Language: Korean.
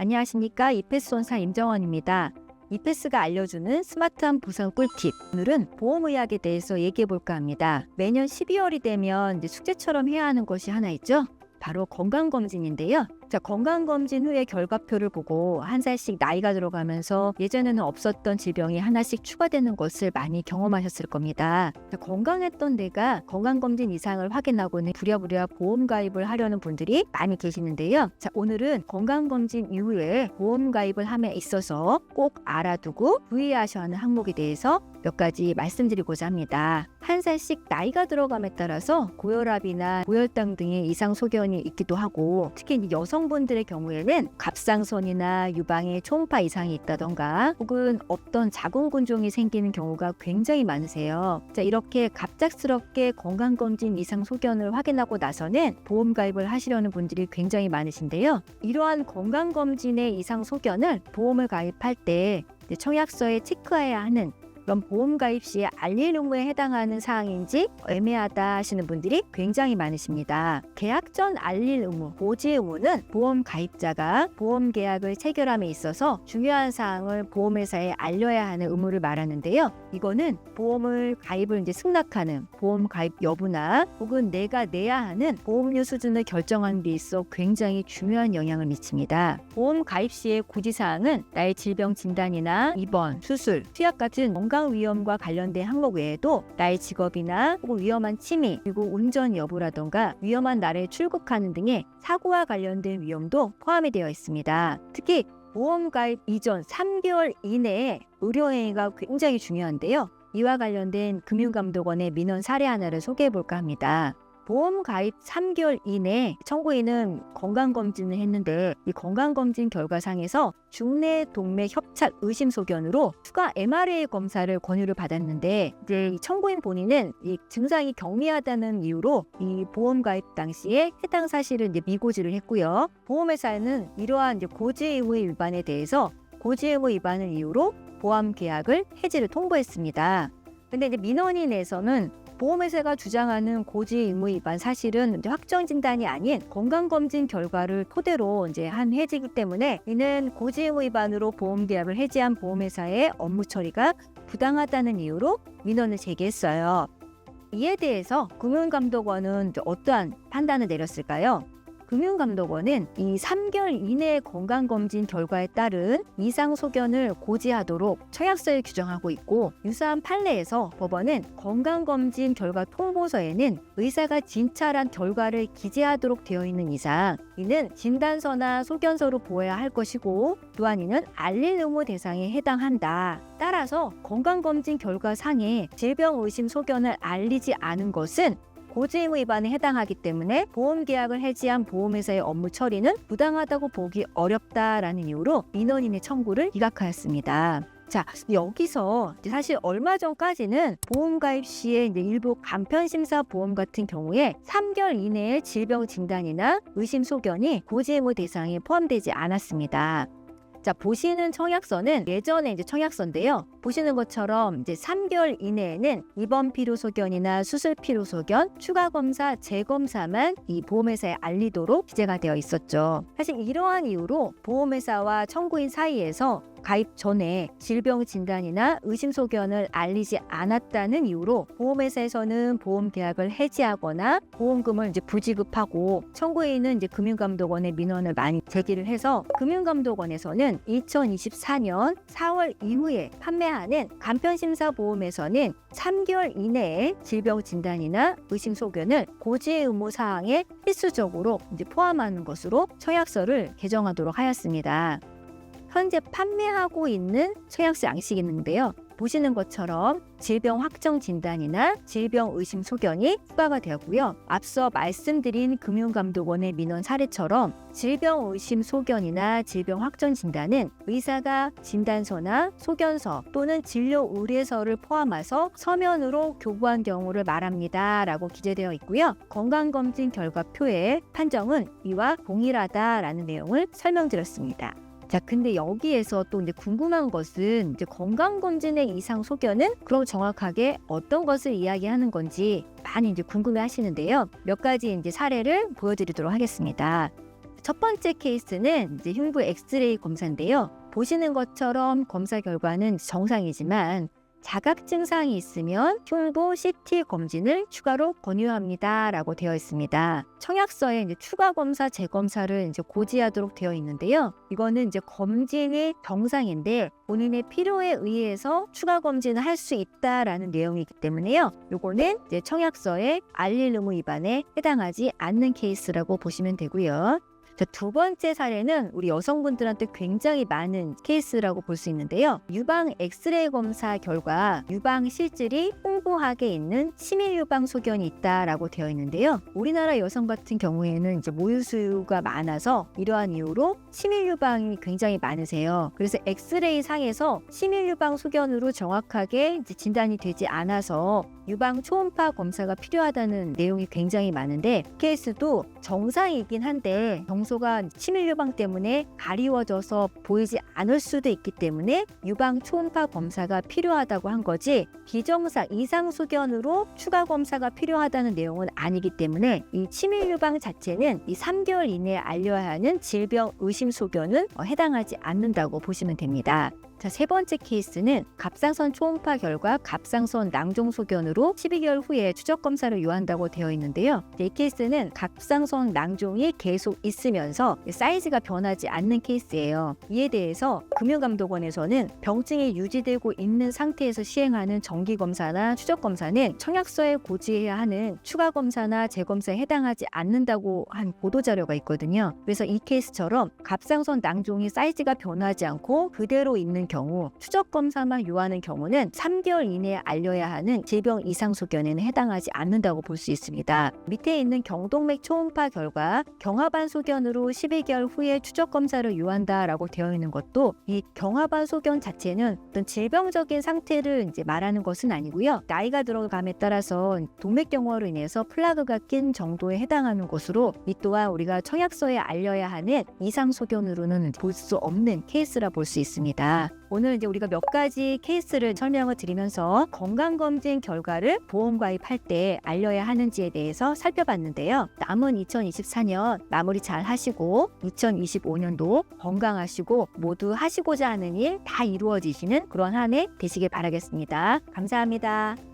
안녕하십니까. 이패스원사 임정원입니다. 이패스가 알려주는 스마트한 보상 꿀팁. 오늘은 보험의학에 대해서 얘기해 볼까 합니다. 매년 12월이 되면 숙제처럼 해야 하는 것이 하나 있죠. 바로 건강검진인데요. 자, 건강검진 후에 결과표를 보고 한 살씩 나이가 들어가면서 예전에는 없었던 질병이 하나씩 추가되는 것을 많이 경험하셨을 겁니다. 자, 건강했던 내가 건강검진 이상을 확인하고는 부랴부랴 보험 가입을 하려는 분들이 많이 계시는데요. 자, 오늘은 건강검진 이후에 보험 가입을 함에 있어서 꼭 알아두고 주의하셔야 하는 항목에 대해서 몇 가지 말씀드리고자 합니다. 한 살씩 나이가 들어감에 따라서 고혈압이나 고혈당 등의 이상 소견이 있기도 하고, 특히 여성분들의 경우에는 갑상선이나 유방에 초음파 이상이 있다던가 혹은 없던 자궁근종이 생기는 경우가 굉장히 많으세요. 자, 이렇게 갑작스럽게 건강검진 이상 소견을 확인하고 나서는 보험 가입을 하시려는 분들이 굉장히 많으신데요. 이러한 건강검진의 이상 소견을 보험을 가입할 때 청약서에 체크해야 하는 그런 보험 가입 시에 알릴 의무에 해당하는 사항인지 애매하다 하시는 분들이 굉장히 많으십니다. 계약 전 알릴 의무, 고지 의무는 보험 가입자가 보험 계약을 체결함에 있어서 중요한 사항을 보험회사에 알려야 하는 의무를 말하는데요. 이거는 보험을 가입을 승낙하는 보험 가입 여부나 혹은 내가 내야 하는 보험료 수준을 결정하는 데 있어 굉장히 중요한 영향을 미칩니다. 보험 가입 시의 고지사항은 나의 질병 진단이나 입원, 수술, 투약 같은 건강 위험과 관련된 항목 외에도 나의 직업이나 혹은 위험한 취미, 그리고 운전 여부라던가 위험한 날에 출국하는 등의 사고와 관련된 위험도 포함이 되어 있습니다. 특히 보험 가입 이전 3개월 이내에 의료행위가 굉장히 중요한데요. 이와 관련된 금융감독원의 민원 사례 하나를 소개해 볼까 합니다. 보험 가입 3개월 이내에 청구인은 건강검진을 했는데 이 건강검진 결과상에서 중내 동맥 협착 의심 소견으로 추가 MRA 검사를 권유를 받았는데, 이제 이 청구인 본인은 이 증상이 경미하다는 이유로 이 보험 가입 당시에 해당 사실을 미고지를 했고요. 보험회사는 이러한 고지 의무 위반에 대해서 고지 의무 위반을 이유로 보험 계약을 해지를 통보했습니다. 근데 민원인에서는 보험회사가 주장하는 고지 의무 위반 사실은 확정 진단이 아닌 건강검진 결과를 토대로 한 해지이기 때문에 이는 고지 의무 위반으로 보험 계약을 해지한 보험회사의 업무 처리가 부당하다는 이유로 민원을 제기했어요. 이에 대해서 금융감독원은 어떠한 판단을 내렸을까요? 금융감독원은 이 3개월 이내의 건강검진 결과에 따른 이상 소견을 고지하도록 청약서에 규정하고 있고, 유사한 판례에서 법원은 건강검진 결과 통보서에는 의사가 진찰한 결과를 기재하도록 되어 있는 이상 이는 진단서나 소견서로 보아야 할 것이고, 또한 이는 알릴 의무 대상에 해당한다. 따라서 건강검진 결과상에 질병 의심 소견을 알리지 않은 것은 고지 의무 위반에 해당하기 때문에 보험 계약을 해지한 보험회사의 업무 처리는 부당하다고 보기 어렵다라는 이유로 민원인의 청구를 기각하였습니다. 자, 여기서 사실 얼마 전까지는 보험 가입 시에 일부 간편심사 보험 같은 경우에 3개월 이내의 질병 진단이나 의심 소견이 고지 의무 대상에 포함되지 않았습니다. 자, 보시는 청약서는 예전에 청약서인데요. 보시는 것처럼 3개월 이내에는 입원 필요 소견이나 수술 필요 소견, 추가 검사, 재검사만 이 보험회사에 알리도록 기재가 되어 있었죠. 사실 이러한 이유로 보험회사와 청구인 사이에서 가입 전에 질병 진단이나 의심 소견을 알리지 않았다는 이유로 보험회사에서는 보험 계약을 해지하거나 보험금을 부지급하고, 청구인은 금융감독원에 민원을 많이 제기를 해서 금융감독원에서는 2024년 4월 이후에 판매하는 간편심사 보험에서는 3개월 이내에 질병 진단이나 의심 소견을 고지 의무 사항에 필수적으로 포함하는 것으로 청약서를 개정하도록 하였습니다. 현재 판매하고 있는 청약서 양식이 있는데요. 보시는 것처럼 질병 확정 진단이나 질병 의심 소견이 추가가 되었고요. 앞서 말씀드린 금융감독원의 민원 사례처럼 질병 의심 소견이나 질병 확정 진단은 의사가 진단서나 소견서 또는 진료 의뢰서를 포함해서 서면으로 교부한 경우를 말합니다 라고 기재되어 있고요. 건강검진 결과표의 판정은 이와 동일하다라는 내용을 설명드렸습니다. 자, 근데 여기에서 또 궁금한 것은 건강검진의 이상 소견은 그럼 정확하게 어떤 것을 이야기하는 건지 많이 궁금해 하시는데요. 몇 가지 사례를 보여드리도록 하겠습니다. 첫 번째 케이스는 이제 흉부 엑스레이 검사인데요. 보시는 것처럼 검사 결과는 정상이지만 자각 증상이 있으면 흉부 CT 검진을 추가로 권유합니다라고 되어 있습니다. 청약서에 이제 추가 검사, 재검사를 이제 고지하도록 되어 있는데요. 이거는 이제 검진이 정상인데 본인의 필요에 의해서 추가 검진을 할 수 있다라는 내용이기 때문에요. 요거는 이제 청약서에 알릴 의무 위반에 해당하지 않는 케이스라고 보시면 되고요. 자, 두 번째 사례는 우리 여성분들한테 굉장히 많은 케이스라고 볼 수 있는데요. 유방 엑스레이 검사 결과 유방 실질이 풍부하게 있는 치밀 유방 소견이 있다라고 되어 있는데요. 우리나라 여성 같은 경우에는 이제 모유수유가 많아서 이러한 이유로 치밀 유방이 굉장히 많으세요. 그래서 엑스레이 상에서 치밀 유방 소견으로 정확하게 이제 진단이 되지 않아서 유방 초음파 검사가 필요하다는 내용이 굉장히 많은데 케이스도 정상이긴 한데 정소가 치밀 유방 때문에 가리워져서 보이지 않을 수도 있기 때문에 유방 초음파 검사가 필요하다고 한 거지 비정상 이상 소견으로 추가 검사가 필요하다는 내용은 아니기 때문에 이 치밀 유방 자체는 이 3개월 이내에 알려야 하는 질병 의심 소견은 해당하지 않는다고 보시면 됩니다. 자, 세 번째 케이스는 갑상선 초음파 결과 갑상선 낭종 소견으로 12개월 후에 추적 검사를 요한다고 되어 있는데요. 이 케이스는 갑상선 낭종이 계속 있으면서 사이즈가 변하지 않는 케이스예요. 이에 대해서 금융감독원에서는 병증이 유지되고 있는 상태에서 시행하는 정기 검사나 추적 검사는 청약서에 고지해야 하는 추가 검사나 재검사에 해당하지 않는다고 한 보도 자료가 있거든요. 그래서 이 케이스처럼 갑상선 낭종이 사이즈가 변하지 않고 그대로 있는 경우 추적 검사만 요하는 경우는 3개월 이내에 알려야 하는 질병 이상 소견에는 해당하지 않는다고 볼 수 있습니다. 밑에 있는 경동맥 초음파 결과 경화반 소견으로 12개월 후에 추적 검사를 요한다라고 되어 있는 것도 이 경화반 소견 자체는 어떤 질병적인 상태를 이제 말하는 것은 아니고요. 나이가 들어감에 따라서 동맥경화로 인해서 플라그가 낀 정도에 해당하는 것으로 이 또한 우리가 청약서에 알려야 하는 이상 소견으로는 볼 수 없는 케이스라 볼 수 있습니다. 오늘 이제 우리가 몇 가지 케이스를 설명을 드리면서 건강검진 결과를 보험 가입할 때 알려야 하는지에 대해서 살펴봤는데요. 남은 2024년 마무리 잘 하시고 2025년도 건강하시고 모두 하시고자 하는 일 다 이루어지시는 그런 한 해 되시길 바라겠습니다. 감사합니다.